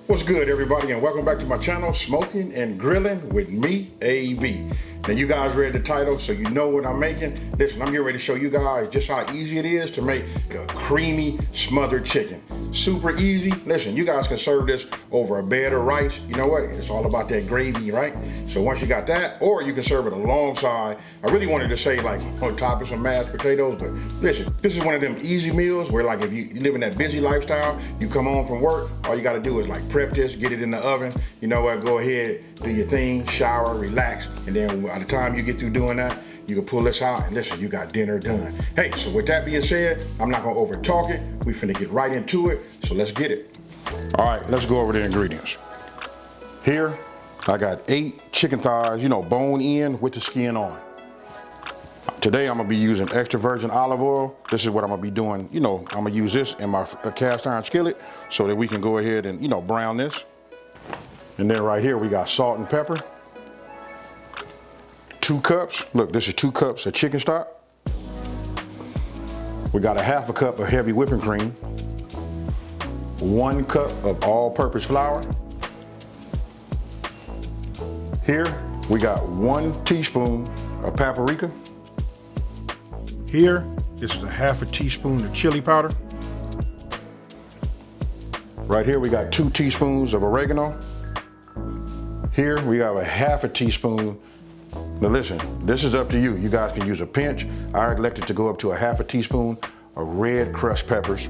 What's good, everybody, and welcome back to my channel, Smoking and Grilling with me, AB. Now, you guys read the title, so you know what I'm making. Listen, I'm getting ready to show you guys just how easy it is to make a creamy smothered chicken. Super easy. Listen, you guys can serve this over a bed of rice. You know what? It's all about that gravy, right? So once you got that, or you can serve it alongside. I really wanted to say like on top of some mashed potatoes, but listen, this is one of them easy meals where like if you live in that busy lifestyle, you come home from work, all you got to do is like prep this, get it in the oven. You know what? Go ahead, do your thing, shower, relax, and then by the time you get through doing that, you can pull this out and listen, you got dinner done. Hey, so with that being said, I'm not gonna over talk it. We finna get right into it, so let's get it. All right, let's go over the ingredients. Here, I got 8 chicken thighs, bone in with the skin on. Today, I'm gonna be using extra virgin olive oil. This is what I'm gonna be doing. I'm gonna use this in my cast iron skillet so that we can go ahead and, brown this. And then right here, we got salt and pepper. 2 cups, look, this is 2 cups of chicken stock. We got a ½ cup of heavy whipping cream. 1 cup of all-purpose flour. Here, we got 1 teaspoon of paprika. Here, this is a ½ teaspoon of chili powder. Right here, we got 2 teaspoons of oregano. Here, we have a ½ teaspoon. Now listen, this is up to you. You guys can use a pinch. I elected to go up to a ½ teaspoon of red crushed peppers.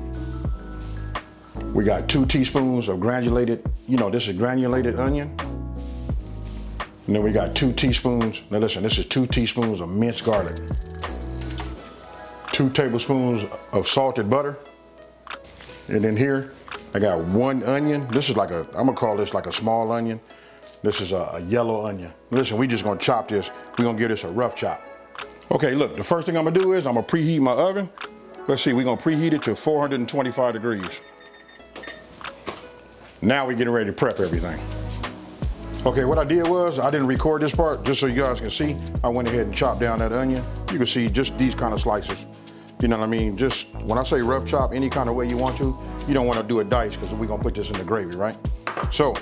We got 2 teaspoons of granulated, this is granulated onion. And then we got 2 teaspoons, now listen, this is 2 teaspoons of minced garlic. 2 tablespoons of salted butter. And then here, I got 1 onion. This is like I'm gonna call this like a small onion. This is a yellow onion. Listen, we just gonna chop this. We're gonna give this a rough chop. Okay, look, the first thing I'm gonna do is I'm gonna preheat my oven. Let's see, we're gonna preheat it to 425 degrees. Now we're getting ready to prep everything. Okay, what I did was, I didn't record this part, just so you guys can see. I went ahead and chopped down that onion. You can see just these kind of slices. You know what I mean? Just, when I say rough chop, any kind of way you want to, you don't wanna do it dice, because we're gonna put this in the gravy, right? So,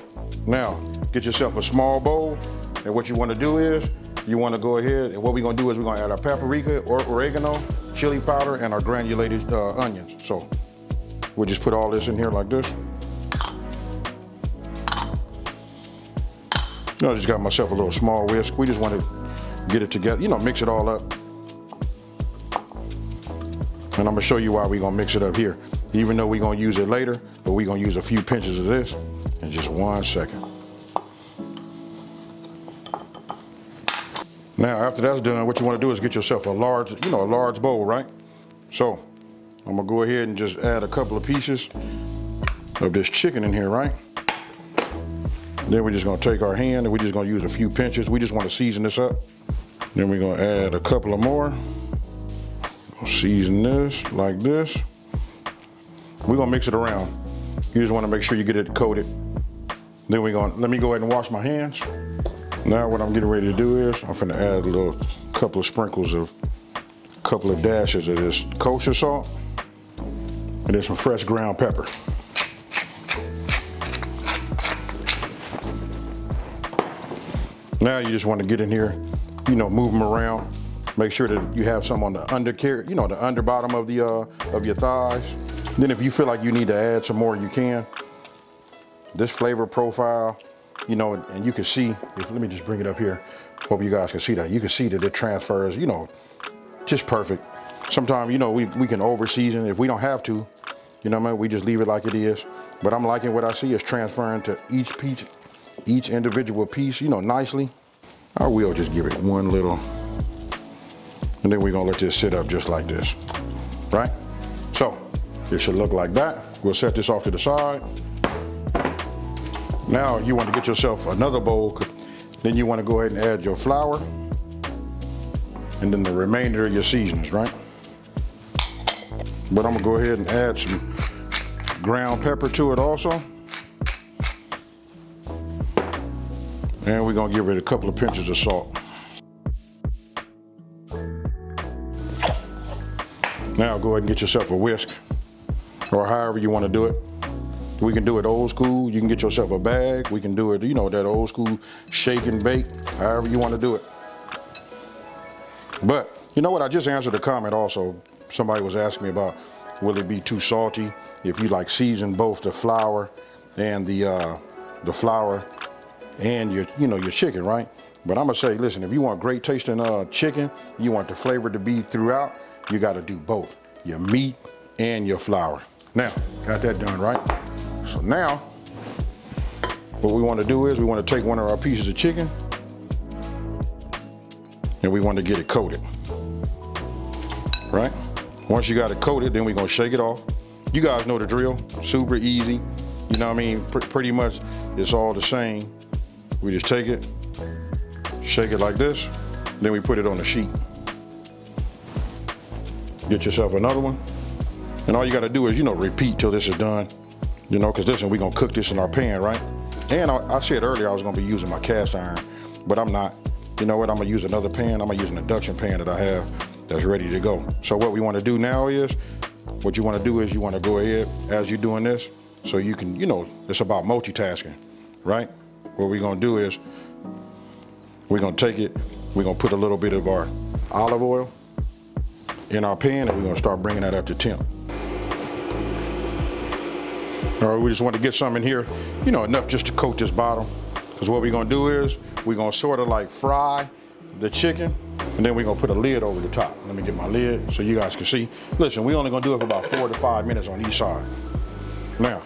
now, get yourself a small bowl, and what you want to do is, you want to go ahead, and what we're going to do is we're going to add our paprika, or oregano, chili powder, and our granulated onions. So, we'll just put all this in here like this. I just got myself a little small whisk. We just want to get it together, mix it all up. And I'm going to show you why we're going to mix it up here. Even though we're going to use it later, but we're going to use a few pinches of this. In just 1 second. Now, after that's done, what you want to do is get yourself a large, a large bowl, right? So, I'm gonna go ahead and just add a couple of pieces of this chicken in here, right? Then we're just gonna take our hand and we're just gonna use a few pinches. We just want to season this up. Then we're gonna add a couple of more. Season this like this. We're gonna mix it around. You just want to make sure you get it coated. Then let me go ahead and wash my hands. Now what I'm getting ready to do is, I'm gonna add a couple of sprinkles of, couple of dashes of this kosher salt, and then some fresh ground pepper. Now you just want to get in here, move them around. Make sure that you have some on the the under bottom of your thighs. Then if you feel like you need to add some more, you can. This flavor profile, and you can see, let me just bring it up here. Hope you guys can see that. You can see that it transfers, just perfect. Sometimes, we can over season if we don't have to, we just leave it like it is. But I'm liking what I see is transferring to each individual piece, nicely. I will just give it one little, and then we're gonna let this sit up just like this, right? So, it should look like that. We'll set this off to the side. Now you want to get yourself another bowl. Then you want to go ahead and add your flour and then the remainder of your seasonings, right? But I'm gonna go ahead and add some ground pepper to it also. And we're gonna give it a couple of pinches of salt. Now go ahead and get yourself a whisk, or however you want to do it. We can do it old school. You can get yourself a bag. We can do it, you know, that old school shake and bake, however you want to do it. But you know what? I just answered a comment also. Somebody was asking me about, will it be too salty if you like season both the flour and the flour and your chicken, right? But I'm gonna say, listen, if you want great tasting chicken, you want the flavor to be throughout, you got to do both, your meat and your flour. Now, got that done, right? So now, what we want to do is we want to take one of our pieces of chicken and we want to get it coated, right? Once you got it coated, then we're gonna shake it off. You guys know the drill, super easy. You know what I mean? Pretty much it's all the same. We just take it, shake it like this, then we put it on the sheet. Get yourself another one. And all you gotta do is, you know, repeat till this is done. You know, cause listen, we're gonna cook this in our pan, right? And I said earlier I was gonna be using my cast iron, but I'm not. You know what, I'm gonna use another pan. I'm gonna use an induction pan that I have that's ready to go. So what we wanna do now is, what you wanna do is you wanna go ahead as you're doing this, so you can, you know, it's about multitasking, right? What we're gonna do is, we're gonna take it, we're gonna put a little bit of our olive oil in our pan and we're gonna start bringing that up to temp. All right, we just want to get some in here, you know, enough just to coat this bottom. Because what we're gonna do is, we're gonna sort of like fry the chicken and then we're gonna put a lid over the top. Let me get my lid so you guys can see. Listen, we're only gonna do it for about 4 to 5 minutes on each side. Now,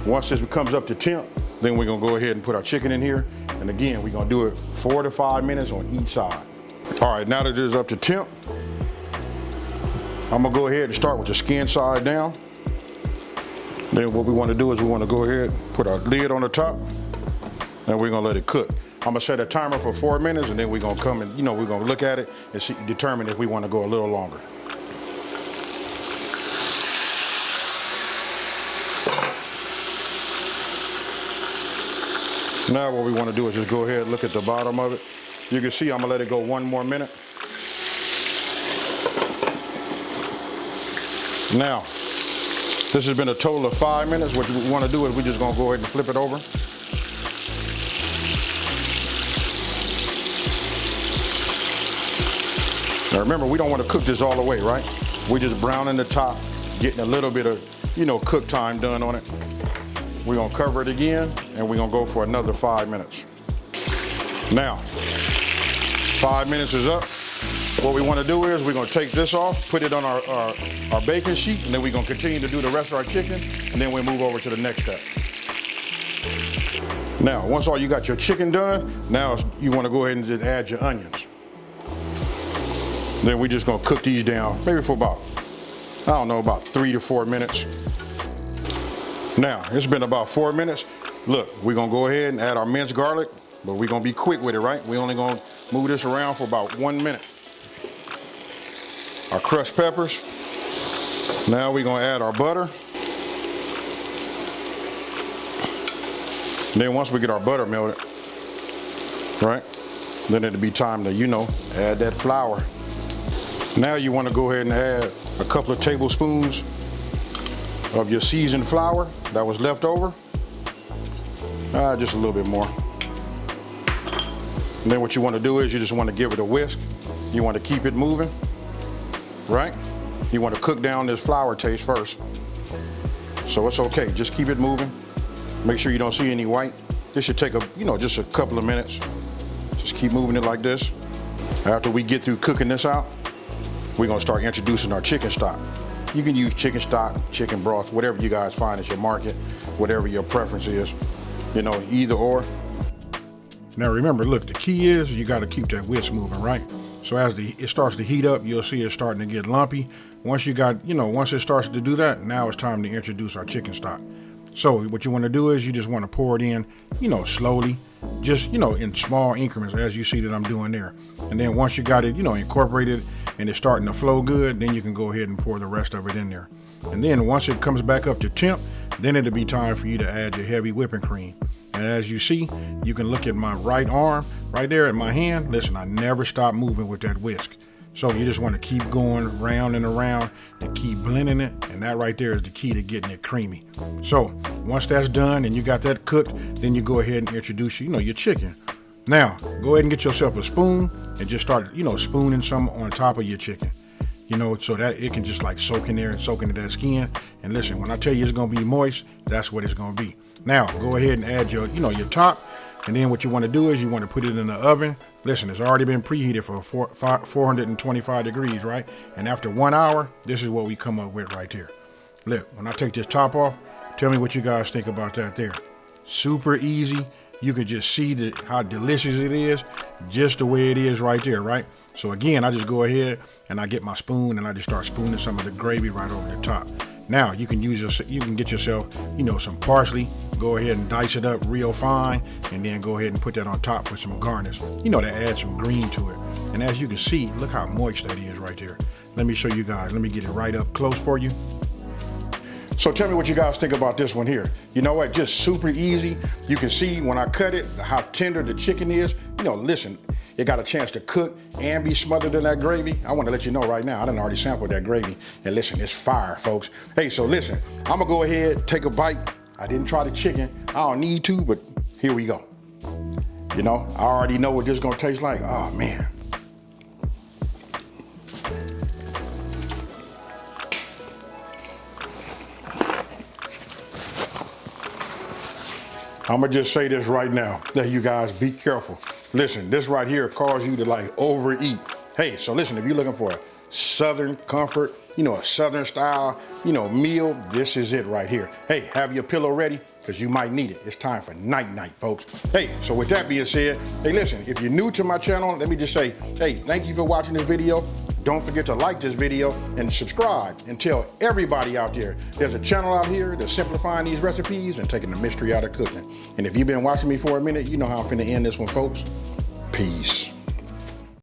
once this comes up to temp, then we're gonna go ahead and put our chicken in here. And again, we're gonna do it 4 to 5 minutes on each side. All right, now that it is up to temp, I'm gonna go ahead and start with the skin side down. Then what we wanna do is we wanna go ahead, put our lid on the top, and we're gonna let it cook. I'm gonna set a timer for 4 minutes, and then we're gonna come and, you know, we're gonna look at it and see, determine if we wanna go a little longer. Now what we wanna do is just go ahead and look at the bottom of it. You can see I'm gonna let it go 1 more minute. Now, this has been a total of 5 minutes. What we want to do is we're just going to go ahead and flip it over. Now remember, we don't want to cook this all the way, right? We're just browning the top, getting a little bit of, you know, cook time done on it. We're going to cover it again, and we're going to go for another 5 minutes. Now, 5 minutes is up. What we want to do is we're going to take this off, put it on our baking sheet, and then we're going to continue to do the rest of our chicken, and then we'll move over to the next step. Now, once all you got your chicken done, now you want to go ahead and just add your onions. Then we're just going to cook these down, maybe for about, I don't know, about 3 to 4 minutes. Now, it's been about 4 minutes. Look, we're going to go ahead and add our minced garlic, but we're going to be quick with it, right? We're only going to move this around for about 1 minute. Our crushed peppers. Now we're gonna add our butter. And then once we get our butter melted, right, then it'll be time to, you know, add that flour. Now you wanna go ahead and add a couple of tablespoons of your seasoned flour that was left over. Just a little bit more. And then what you wanna do is you just wanna give it a whisk. You wanna keep it moving. Right? You want to cook down this flour taste first. So it's okay, just keep it moving. Make sure you don't see any white. This should take just a couple of minutes. Just keep moving it like this. After we get through cooking this out, we're gonna start introducing our chicken stock. You can use chicken stock, chicken broth, whatever you guys find at your market, whatever your preference is, you know, either or. Now remember, look, the key is you gotta keep that whisk moving, right? So as it starts to heat up, you'll see it starting to get lumpy. Once once it starts to do that, now it's time to introduce our chicken stock. So what you want to do is you just want to pour it in, you know, slowly, just, you know, in small increments, as you see that I'm doing there. And then once you got it, you know, incorporated and it's starting to flow good, then you can go ahead and pour the rest of it in there. And then once it comes back up to temp, then it'll be time for you to add your heavy whipping cream. And as you see, you can look at my right arm, right there at my hand. Listen, I never stop moving with that whisk. So you just want to keep going round and around and keep blending it. And that right there is the key to getting it creamy. So Once that's done and you got that cooked, then you go ahead and introduce, your chicken. Now, go ahead and get yourself a spoon and just start, spooning some on top of your chicken. So that it can just like soak in there and soak into that skin. And listen, when I tell you it's gonna be moist, that's what it's gonna be. Now, go ahead and add your, your top. And then what you wanna do is you wanna put it in the oven. Listen, it's already been preheated for 425 degrees, right? And after 1 hour, this is what we come up with right there. Look, when I take this top off, tell me what you guys think about that there. Super easy. You can just see how delicious it is, just the way it is right there, right? So again, I just go ahead and I get my spoon and I just start spooning some of the gravy right over the top. Now you can get yourself, some parsley. Go ahead and dice it up real fine, and then go ahead and put that on top for some garnish. To add some green to it. And as you can see, look how moist that is right there. Let me show you guys. Let me get it right up close for you. So tell me what you guys think about this one here. You know what, just super easy. You can see when I cut it, how tender the chicken is. Listen, it got a chance to cook and be smothered in that gravy. I want to let you know right now, I done already sampled that gravy. And listen, it's fire, folks. Hey, so listen, I'm gonna go ahead, take a bite. I didn't try the chicken. I don't need to, but here we go. I already know what this is gonna taste like. Oh man. I'm gonna just say this right now, that you guys be careful. Listen, this right here causes you to like overeat. Hey, so listen, if you're looking for a Southern comfort, a Southern style, meal, this is it right here. Hey, have your pillow ready, because you might need it. It's time for night-night, folks. Hey, so with that being said, hey, listen, if you're new to my channel, let me just say, hey, thank you for watching this video. Don't forget to like this video and subscribe, and tell everybody out there there's a channel out here that's simplifying these recipes and taking the mystery out of cooking. And if you've been watching me for a minute, you know how I'm finna end this one, folks. Peace.